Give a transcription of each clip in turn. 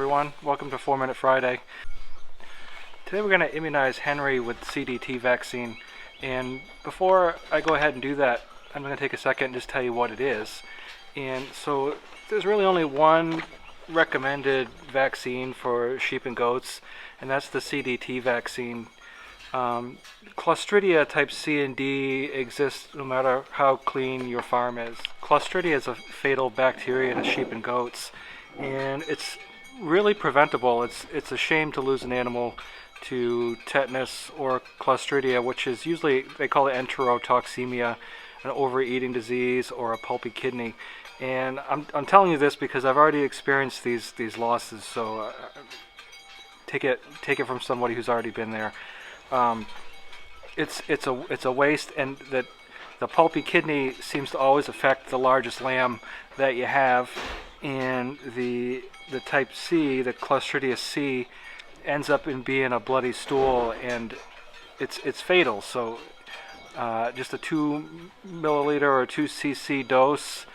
everyone, welcome to 4 Minute Friday. Today we're going to immunize Henry with CDT vaccine, and before I go ahead and do that, I'm going to take a second and just tell you what it is. And so there's really only one recommended vaccine for sheep and goats, and that's the CDT vaccine. Clostridia type C and D exists no matter how clean your farm is. Clostridia is a fatal bacteria to sheep and goats, and it's really preventable. It's a shame to lose an animal to tetanus or Clostridia, which is usually, they call it enterotoxemia, an overeating disease or a pulpy kidney. And I'm telling you this because I've already experienced these losses, so take it from somebody who's already been there. It's a waste, and that the pulpy kidney seems to always affect the largest lamb that you have, and the type C, the Clostridia C, ends up in being a bloody stool, and it's fatal. So just a 2 milliliter or 2 cc dose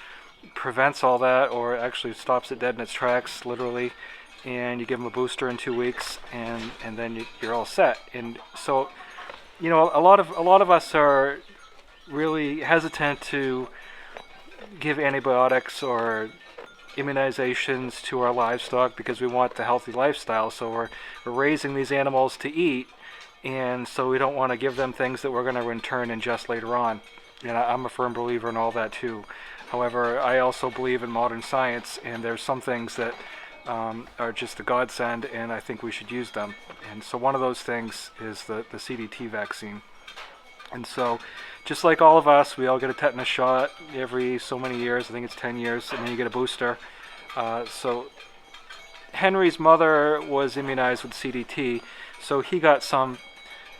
prevents all that, or actually stops it dead in its tracks, literally. And you give them a booster in 2 weeks, and then you're all set. And so, you know, a lot of us are really hesitant to give antibiotics or immunizations to our livestock because we want the healthy lifestyle. So we're raising these animals to eat, and so we don't want to give them things that we're going to in turn ingest later on. And I'm a firm believer in all that too. However, I also believe in modern science, and there's some things that are just a godsend, and I think we should use them. And so one of those things is the CDT vaccine. And so, just like all of us, we all get a tetanus shot every so many years. I think it's 10 years, and then you get a booster. So Henry's mother was immunized with CDT, so he got some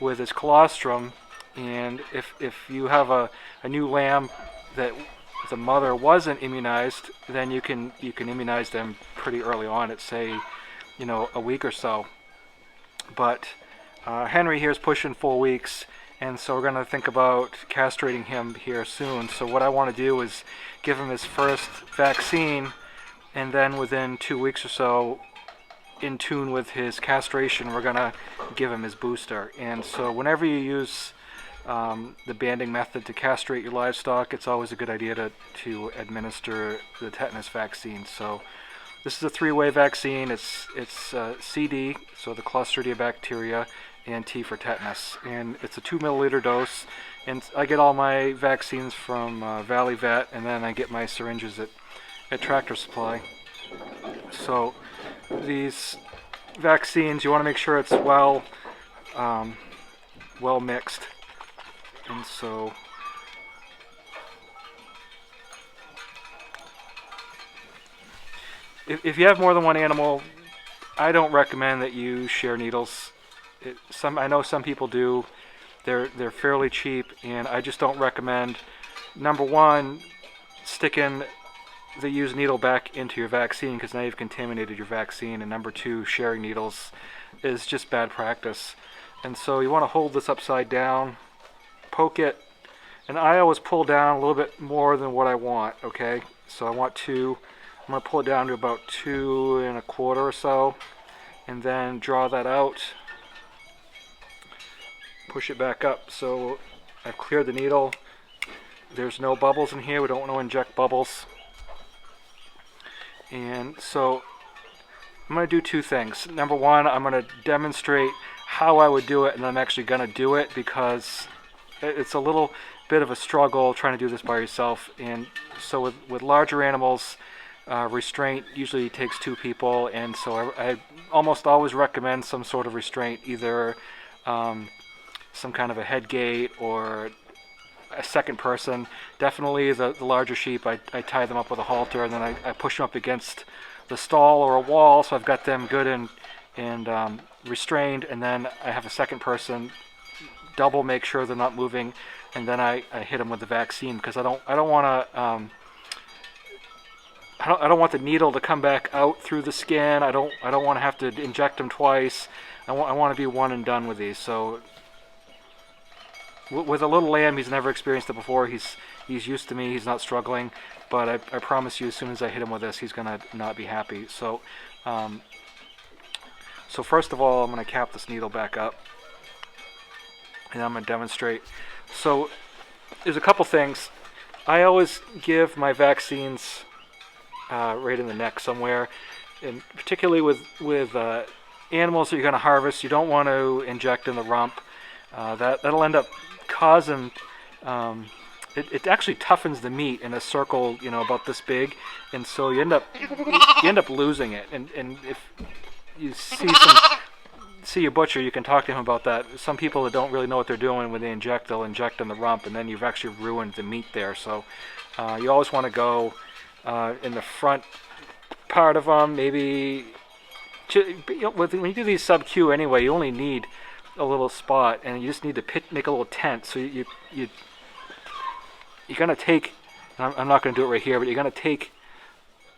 with his colostrum. And if you have a new lamb that the mother wasn't immunized, then you can immunize them pretty early on at, say, a week or so. But Henry here is pushing 4 weeks, and so we're going to think about castrating him here soon. So what I want to do is give him his first vaccine, and then within 2 weeks or so, in tune with his castration, we're going to give him his booster. And so whenever you use the banding method to castrate your livestock, it's always a good idea to administer the tetanus vaccine. So this is a 3-way vaccine. It's CD, so the Clostridia bacteria, and T for tetanus. And it's a 2 milliliter dose. And I get all my vaccines from Valley Vet, and then I get my syringes at Tractor Supply. So these vaccines, you want to make sure it's well mixed. And so if you have more than one animal, I don't recommend that you share needles. I know some people do. They're fairly cheap, and I just don't recommend, number one, sticking the used needle back into your vaccine, because now you've contaminated your vaccine, and number two, sharing needles is just bad practice. And so you want to hold this upside down, poke it, and I always pull down a little bit more than what I want, okay? So I want I'm going to pull it down to about 2 1/4 or so, and then draw that out, push it back up. So I've cleared the needle. There's no bubbles in here. We don't want to inject bubbles. And so I'm going to do 2 things. Number one, I'm going to demonstrate how I would do it, and I'm actually going to do it because it's a little bit of a struggle trying to do this by yourself. And so with larger animals, restraint usually takes 2 people, and so I almost always recommend some sort of restraint, either some kind of a head gate or a second person. Definitely the larger sheep, I tie them up with a halter, and then I push them up against the stall or a wall, so I've got them good and restrained, and then I have a second person double make sure they're not moving, and then I hit them with the vaccine, because I don't want to I don't want the needle to come back out through the skin. I don't want to have to inject them twice. I want to be one and done with these. So with a little lamb, he's never experienced it before. He's used to me. He's not struggling. But I promise you, as soon as I hit him with this, he's gonna not be happy. So So first of all, I'm going to cap this needle back up, and I'm going to demonstrate. So there's a couple things. I always give my vaccines right in the neck somewhere, and particularly with animals that you're going to harvest, you don't want to inject in the rump. That'll end up causing it actually toughens the meat in a circle, about this big, and so you end up losing it. And if you see your butcher, you can talk to him about that. Some people that don't really know what they're doing when they inject, they'll inject in the rump, and then you've actually ruined the meat there. So you always want to go in the front part of them. Maybe when you do these sub-Q anyway, you only need a little spot, and you just need to make a little tent. So you're gonna take. I'm not gonna do it right here, but you're gonna take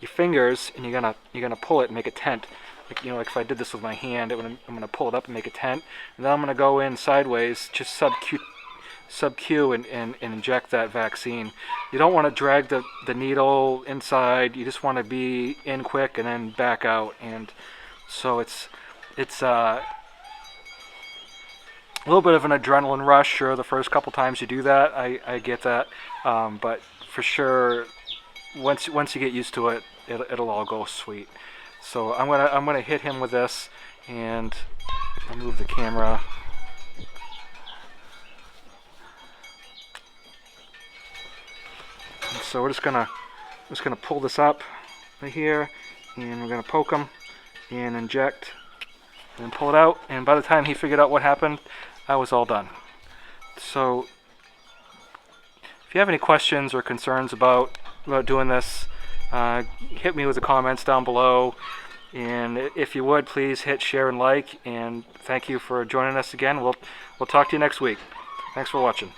your fingers and you're gonna pull it and make a tent. Like if I did this with my hand, I'm gonna pull it up and make a tent, and then I'm gonna go in sideways, just sub-Q and inject that vaccine. You don't want to drag the needle inside. You just want to be in quick and then back out. And so it's a little bit of an adrenaline rush. Sure, the first couple times you do that, I get that, but for sure, once you get used to it, it'll all go sweet. So I'm gonna hit him with this, and I'll move the camera. And so we're just gonna pull this up right here, and we're gonna poke him and inject, and then pull it out. And by the time he figured out what happened, I was all done. So if you have any questions or concerns about doing this, hit me with the comments down below, and if you would, please hit share and like, and thank you for joining us again. We'll talk to you next week. Thanks for watching.